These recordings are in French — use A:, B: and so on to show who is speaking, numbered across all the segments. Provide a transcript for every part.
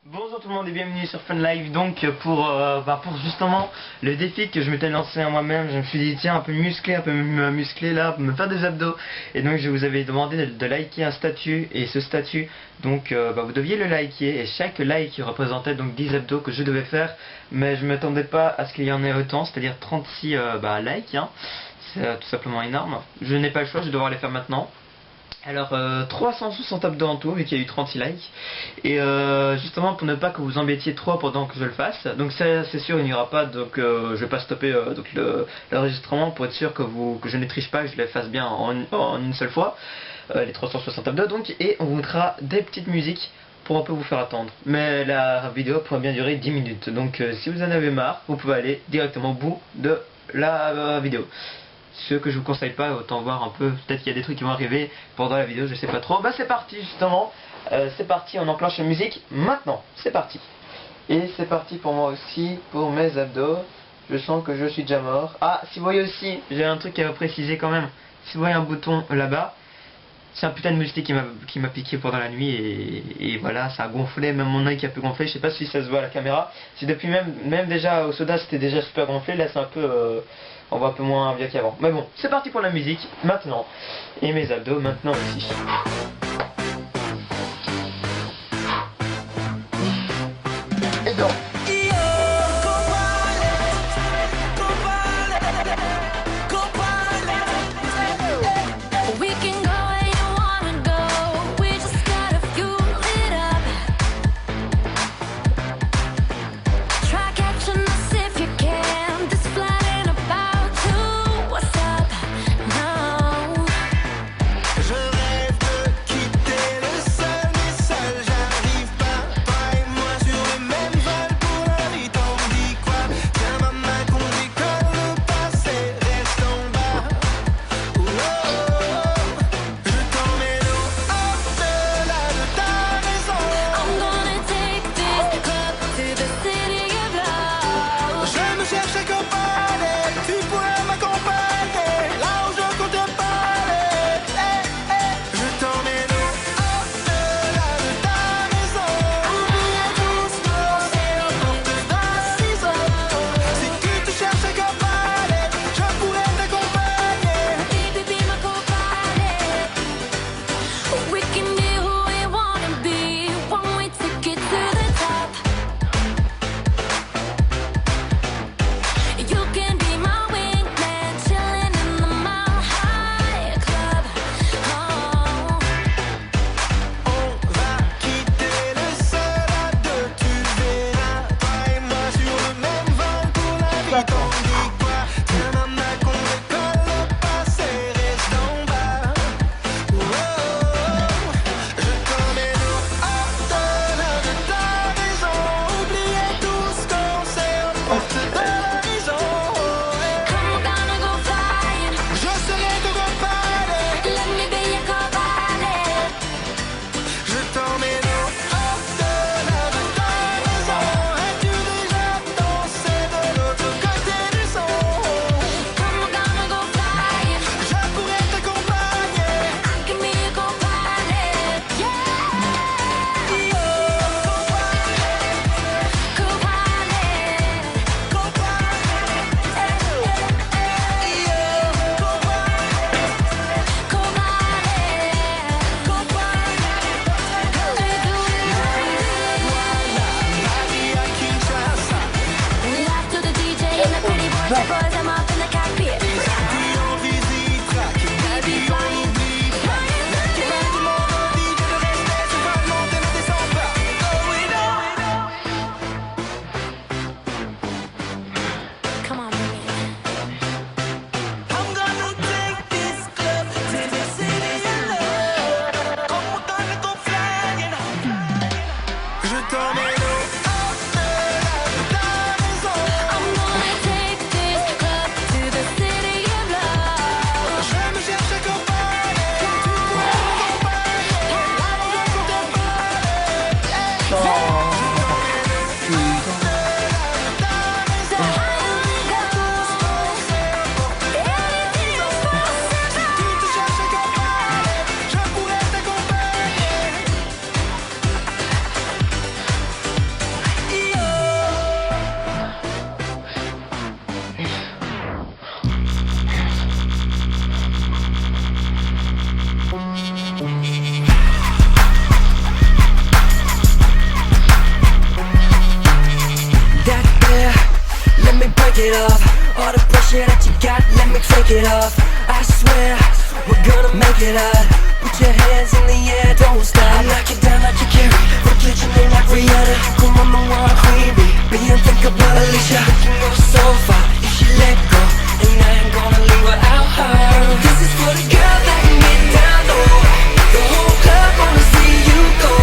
A: Bonjour tout le monde et bienvenue sur Fun Live. Donc pour justement le défi que je m'étais lancé à moi-même, je me suis dit tiens un peu musclé là, me faire des abdos. Et donc je vous avais demandé de liker un statut, et ce statut donc vous deviez le liker, et chaque like représentait donc 10 abdos que je devais faire. Mais je ne m'attendais pas à ce qu'il y en ait autant, c'est-à-dire 36 likes hein. C'est tout simplement énorme. Je n'ai pas le choix, je vais devoir les faire maintenant. Alors 360 abdos en tout vu qu'il y a eu 36 likes. Et justement pour ne pas que vous embêtiez trop pendant que je le fasse, donc ça c'est sûr il n'y aura pas, donc je vais pas stopper l'enregistrement pour être sûr que je ne triche pas, que je les fasse bien en une seule fois, les 360 abdos donc, et on vous mettra des petites musiques pour un peu vous faire attendre. Mais la vidéo pourrait bien durer 10 minutes, donc si vous en avez marre, vous pouvez aller directement au bout de la vidéo. Ce que je vous conseille pas, autant voir un peu, peut-être qu'il y a des trucs qui vont arriver pendant la vidéo, je sais pas trop. Bah c'est parti justement, c'est parti, on enclenche la musique maintenant, c'est parti. Et c'est parti pour moi aussi, pour mes abdos. Je sens que je suis déjà mort. Ah, si vous voyez aussi, j'ai un truc à vous préciser quand même. Si vous voyez un bouton là-bas, c'est un putain de moustique qui m'a piqué pendant la nuit, et voilà, ça a gonflé, même mon œil qui a pu gonfler, je sais pas si ça se voit à la caméra. C'est depuis même déjà au soda c'était déjà super gonflé, là c'est un peu, on voit un peu moins bien qu'avant. Mais bon, c'est parti pour la musique, maintenant. Et mes abdos maintenant aussi. Et donc.
B: it off. All the pressure that you got, let me take it off. I swear, we're gonna make it out. Put your hands in the air, don't stop. I knock it down like you carry. Forget your name like Rihanna. Come on the world queen bee, be unthinkable Alicia. You can go so far if you let go, and I ain't gonna leave without her. This is for the girl that can get down low. The whole club wanna see you go.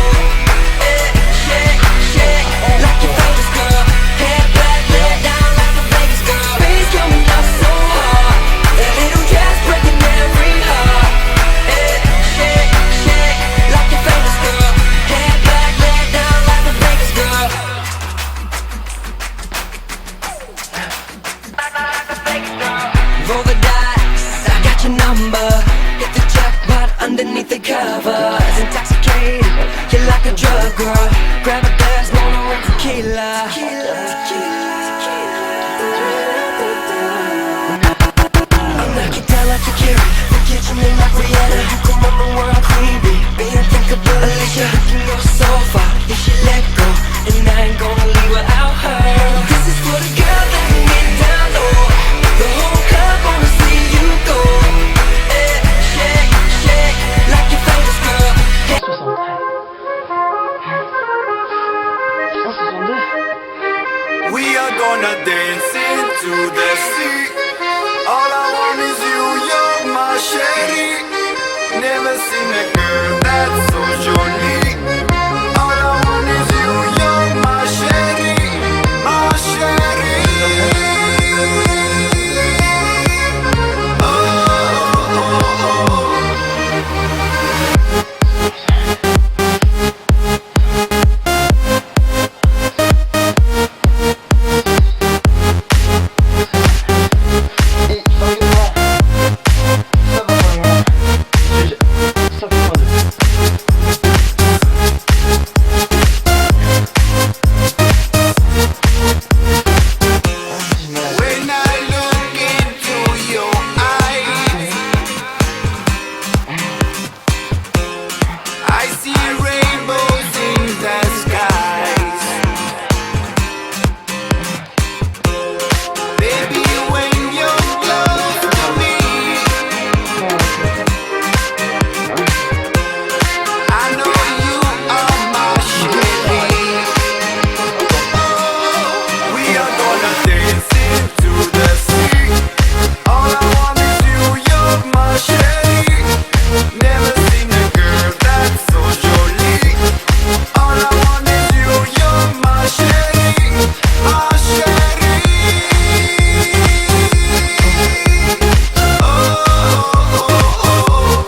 B: Shake, shake, like your famous girl. Hair back, let down like a Vegas girl. Bass coming up so hard, that little dress breaking every heart. Shake, shake, like your famous girl. Hair back, let down like a Vegas girl. Roll the dice, I got your number. Hit the jackpot underneath the covers. Intoxicated, you're like a drug girl. Grab a glass, wanna run tequila. I'll knock it down like a carry. Forget your name like Rihanna. You come on the world queen bee, be unthinkable Alicia. You can go so far if she let go, and I ain't gonna leave without her. This is for the girl that can get down low. The whole club wanna see you go. Shake, shake, like your famous girl.
A: 162.
C: We are gonna dance into the sea. All I want is you, you're my sherry. Never seen a girl that's so jolie. All I want is you, you're my sherry, my sherry. Oh, oh, oh, oh. When I look into your eyes, I see rainbows in the skies. Baby, when you're close to me, I know you are my sherry. We are gonna dance into the sea. All I want is you, you're my sherry. Never seen a girl that's so jolie. All I want is you, you're my sherry, my sherry. Oh, oh, oh, oh.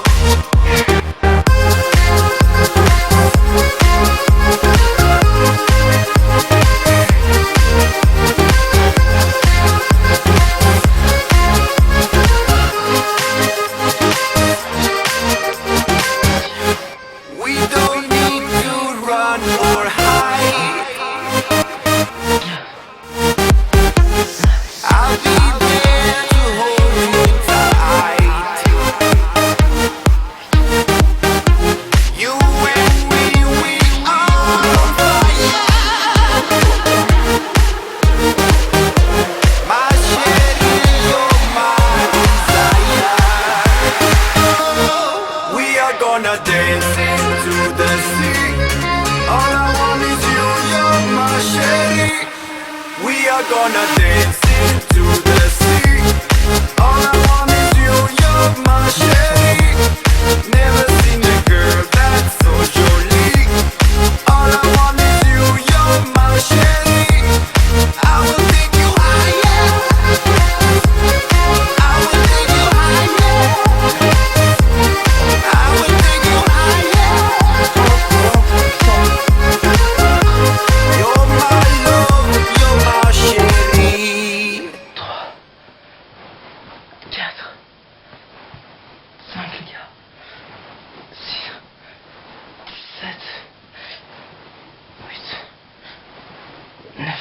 C: We don't need to run or hide. I'll be there to hold you tight. You and me, we are on fire. My sherry, you're my desire. We are gonna dance into the sea. All I want is you, you're my sherry. We are gonna dance into the sea. All I want is you, you're my sherry. Never seen a girl that's so jolie. All I want is you, you're my sherry. I will take you higher. I will take you higher. I will take you higher. You're my love, you're my chérie.
A: 4, 5 les gars, 6, 7, 8, 9,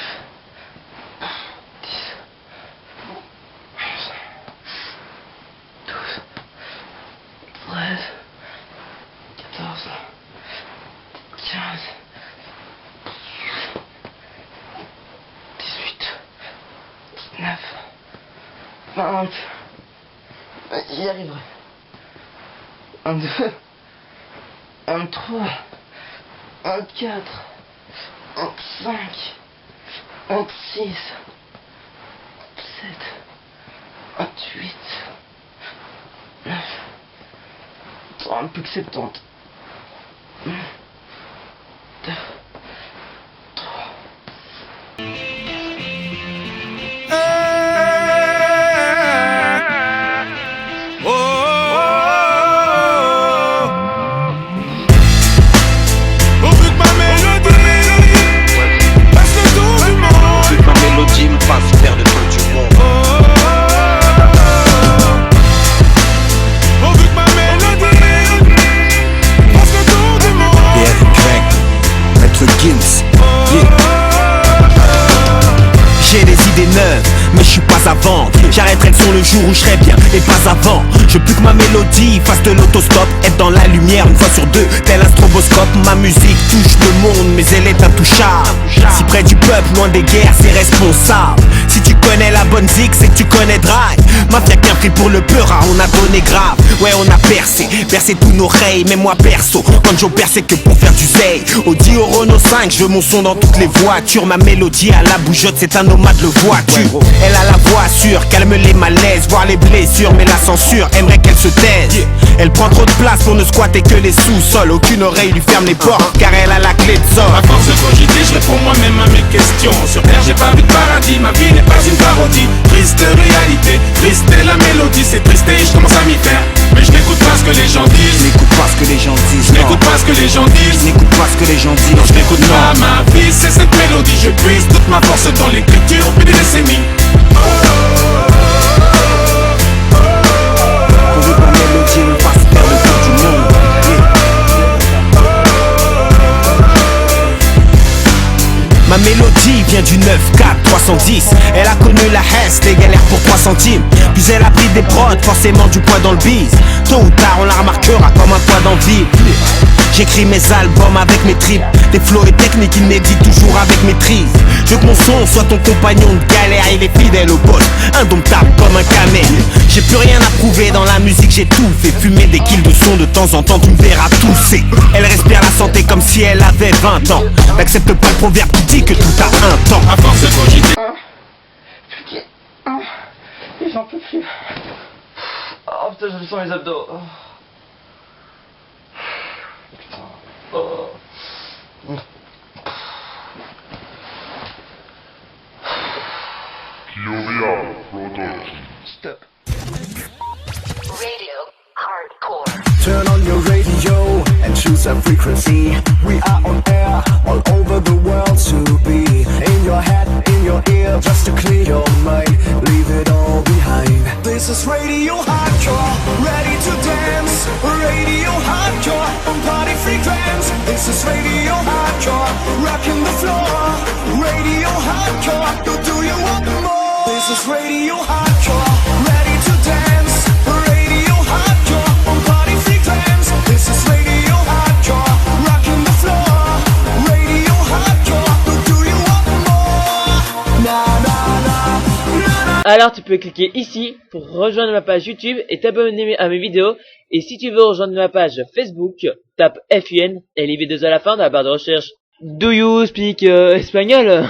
A: 10, 11, 12, 13, 14, 15, 18, 19, 20. J'y arriverai. 22, 23, 24, 25, 26, 27, 28, 9, plus que 70. 2, 3.
D: J'ai des idées neuves, mais je suis pas à vendre. J'arrêterai le son le jour où je serai bien, et pas avant. Je veux plus que ma mélodie fasse de l'autostop, être dans la lumière une fois sur deux, tel un stroboscope. Ma musique touche le monde, mais elle est intouchable. Si près du peuple, loin des guerres, c'est responsable. Si tu connais la bonne zik, c'est que tu connais Drive. Mafia qu'un prix pour le peur, on a donné grave. Ouais, on a bercé tous nos rayes. Mais moi perso, quand j'opère c'est que pour faire du zay. Audi au Renault 5, je veux mon son dans toutes les voitures. Ma mélodie à la bougeotte, c'est un nomade le voiture. Elle a la voix sûre, calme les malaises, voir les blessures. Mais la censure aimerait qu'elle se taise. Elle prend trop de place pour ne squatter que les sous-sols. Aucune oreille lui ferme les portes, car elle a la clé de sol.
E: À force de cogiter, je réponds moi-même à mes questions. Sur terre, j'ai pas vu de paradis, ma vie n'est pas une parodie. Triste réalité, triste est la mélodie. C'est triste et je commence à m'y faire. Mais je n'écoute pas ce que les gens disent.
D: N'écoute pas ce que les gens disent.
E: Je n'écoute pas ce que les gens disent.
D: N'écoute pas ce que les gens disent.
E: Non, je n'écoute pas ma vie, c'est cette mélodie. Je puise toute ma force dans l'écriture depuis des décennies.
D: On veut que ma mélodie nous fasse faire le tour du monde. Ma mélodie vient du 9-4-310. Elle a connu la Hesse, les galères pour 3 centimes. Puis elle a pris des prods, forcément du poids dans le bise. Tôt ou tard on la remarquera comme un poids dans le vide. J'écris mes albums avec mes tripes, des flows et techniques inédits toujours avec maîtrise. Je veux que mon son soit ton compagnon de galère. Il est fidèle au boss, indomptable comme un camel. J'ai plus rien à prouver dans la musique, j'ai tout fait. Fumer des kills de son de temps en temps, tu me verras tousser. Elle respire la santé comme si elle avait 20 ans. N'accepte pas le proverbe qui dit que tout a un temps.
E: À force de cogiter,
A: J'en peux plus. Oh putain, je sens les abdos. Oh. Putain. Oh. Stop.
F: Radio Hardcore.
C: Turn on your radio and choose a frequency. We are on air all over the world to be. In your head, in your ear, just to clear your mind. Leave it all behind. This is Radio Hardcore, ready to dance. Radio Hardcore on Party Frequency. This is Radio Hardcore, rocking the floor. Radio Hardcore, do you want more? This is Radio Hardcore, ready to dance. Radio Hardcore on Party Frequency. This is Radio Hardcore, rocking the floor. Radio Hardcore, do you want more? Na na na na na.
G: Alors tu peux cliquer ici pour rejoindre ma page YouTube et t'abonner à mes vidéos. Et si tu veux rejoindre ma page Facebook, tape FUN et les vidéos à la fin dans la barre de recherche. Do you speak espagnol?